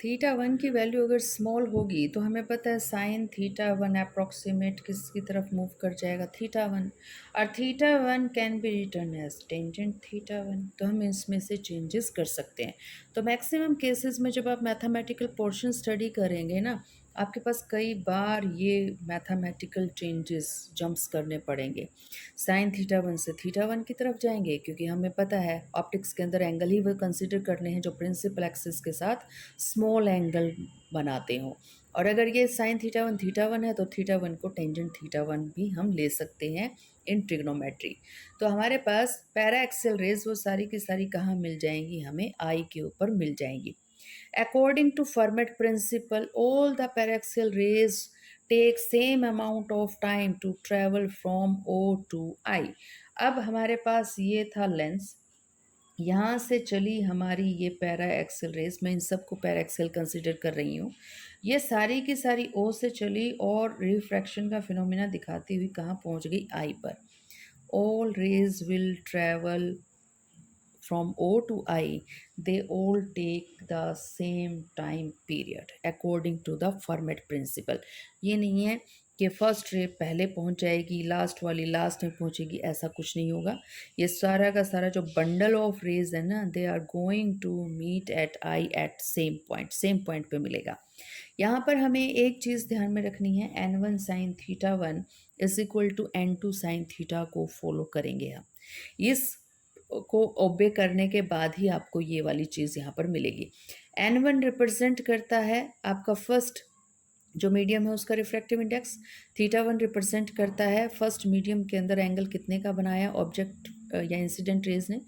Theta one की value अगर small होगी तो हमें पता है साइन थीटा वन अप्रॉक्सीमेट किसकी तरफ मूव कर जाएगा, थीटा वन। और theta one can be written as tangent theta one. तो हम इसमें से चेंजेस कर सकते हैं। तो मैक्सिमम केसेस में जब आप मैथमेटिकल पोर्शन स्टडी करेंगे ना, आपके पास कई बार ये मैथमेटिकल चेंजेस जंप्स करने पड़ेंगे। साइन थीटा वन से थीटा वन की तरफ जाएंगे, क्योंकि हमें पता है ऑप्टिक्स के अंदर एंगल ही वो कंसिडर करने हैं जो प्रिंसिपल एक्सिस के साथ स्मॉल एंगल बनाते हों। और अगर ये साइन थीटा वन है तो थीटा वन को टेंजेंट थीटा वन भी हम ले सकते हैं इन ट्रिग्नोमेट्री। तो हमारे पास पैरा एक्सेल रेज वो सारी की सारी कहाँ मिल जाएंगी, हमें आई के ऊपर मिल जाएंगी। According to Fermat principle, all the paraxial rays take same amount of time to travel from O to I. अब हमारे पास ये था लेंस, यहाँ से चली हमारी ये पैरा एक्सेल रेस, मैं इन सबको पैरा एक्सेल कंसिडर कर रही हूँ। ये सारी की सारी ओ से चली और रिफ्रैक्शन का फिनोमिना दिखाती हुई कहाँ पहुँच गई, आई पर। All rays will travel from O to I, they all take the same time period according to the Fermat principle. ये नहीं है कि फर्स्ट रे पहले पहुंच जाएगी, लास्ट वाली लास्ट में पहुंचेगी, ऐसा कुछ नहीं होगा। ये सारा का सारा जो बंडल ऑफ रेज है ना, they are going to meet at I at same point पे मिलेगा। यहाँ पर हमें एक चीज़ ध्यान में रखनी है, n1 sine theta one is equal to n2 sine theta को फॉलो करेंगे हम। इस को ओबे करने के बाद ही आपको ये वाली चीज़ यहाँ पर मिलेगी। n1 रिप्रेजेंट करता है आपका फर्स्ट जो मीडियम है उसका refractive index, theta one represent करता है फर्स्ट मीडियम के अंदर एंगल कितने का बनाया ऑब्जेक्ट या इंसिडेंट रेज ने।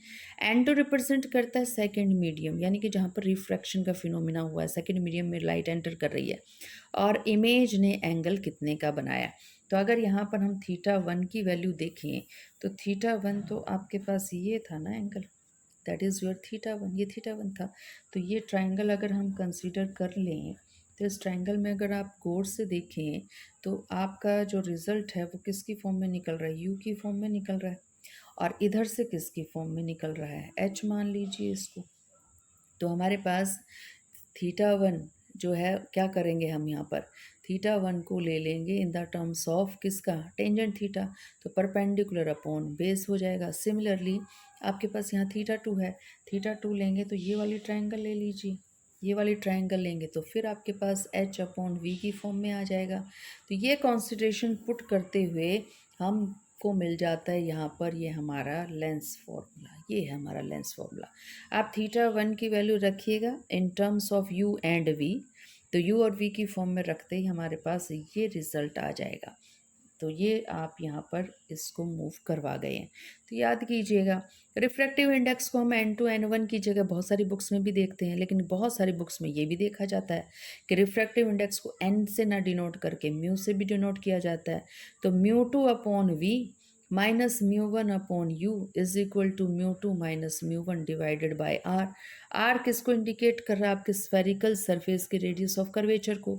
n2 रिप्रेजेंट करता है सेकंड मीडियम, यानी कि जहाँ पर रिफ्रैक्शन का फिनोमिना हुआ है, सेकंड मीडियम में लाइट एंटर कर रही है और इमेज ने एंगल कितने का बनाया। तो अगर यहाँ पर हम थीटा वन की वैल्यू देखें तो थीटा वन तो आपके पास ये था ना angle, that is your theta one, ये थीटा वन था। तो ये ट्राइंगल अगर हम कंसीडर कर लें तो इस ट्राइंगल में अगर आप गौर से देखें तो आपका जो रिज़ल्ट है वो किसकी फॉर्म में निकल रहा है, यू की फॉर्म में निकल रहा है। और इधर से किसकी फॉर्म में निकल रहा है, एच मान लीजिए इसको। तो हमारे पास थीटा वन जो है क्या करेंगे हम यहाँ पर, थीटा वन को ले लेंगे इन द टर्म्स ऑफ किसका, टेंजेंट थीटा। तो परपेंडिकुलर अपॉन बेस हो जाएगा। सिमिलरली आपके पास यहाँ थीटा टू है, थीटा टू लेंगे तो ये वाली ट्रायंगल ले लीजिए, ये वाली ट्रायंगल लेंगे तो फिर आपके पास एच अपॉन वी की फॉर्म में आ जाएगा। तो ये कॉन्सिडरेशन पुट करते हुए हमको मिल जाता है यहाँ पर ये हमारा लेंस फॉर्मूला, ये है हमारा लेंस फॉर्मूला। आप थीटा वन की वैल्यू रखिएगा in terms of U and V, तो यू और वी की फॉर्म में रखते ही हमारे पास ये रिज़ल्ट आ जाएगा। तो ये आप यहाँ पर इसको मूव करवा गए हैं। तो याद कीजिएगा रिफ्रैक्टिव इंडेक्स को हम n2 n1 की जगह बहुत सारी बुक्स में भी देखते हैं, लेकिन बहुत सारी बुक्स में ये भी देखा जाता है कि रिफ्रैक्टिव इंडेक्स को n से ना डिनोट करके म्यू से भी डिनोट किया जाता है। तो mu two upon V minus mu one upon U is equal to mu two minus mu one divided by R. R किसको इंडिकेट कर रहा है, आपके स्फेरिकल सरफेस के रेडियस ऑफ कर्वेचर को।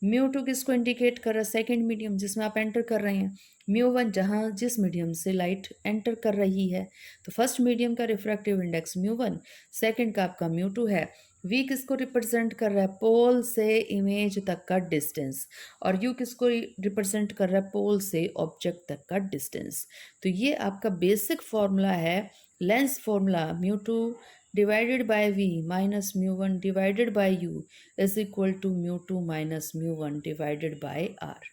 म्यू टू किसको इंडिकेट कर रहा है, सेकेंड मीडियम जिसमें आप एंटर कर रहे हैं। म्यू वन जहाँ जिस मीडियम से लाइट एंटर कर रही है। तो फर्स्ट मीडियम का refractive index mu one, second का आपका म्यू टू है। वी किसको रिप्रेजेंट कर रहा है, पोल से इमेज तक का डिस्टेंस। और यू किसको रिप्रेजेंट कर रहा है, पोल से ऑब्जेक्ट तक का डिस्टेंस। तो ये आपका बेसिक फॉर्मूला है lens formula, mu two divided by V minus mu one divided by U is equal to mu two minus mu one divided by are.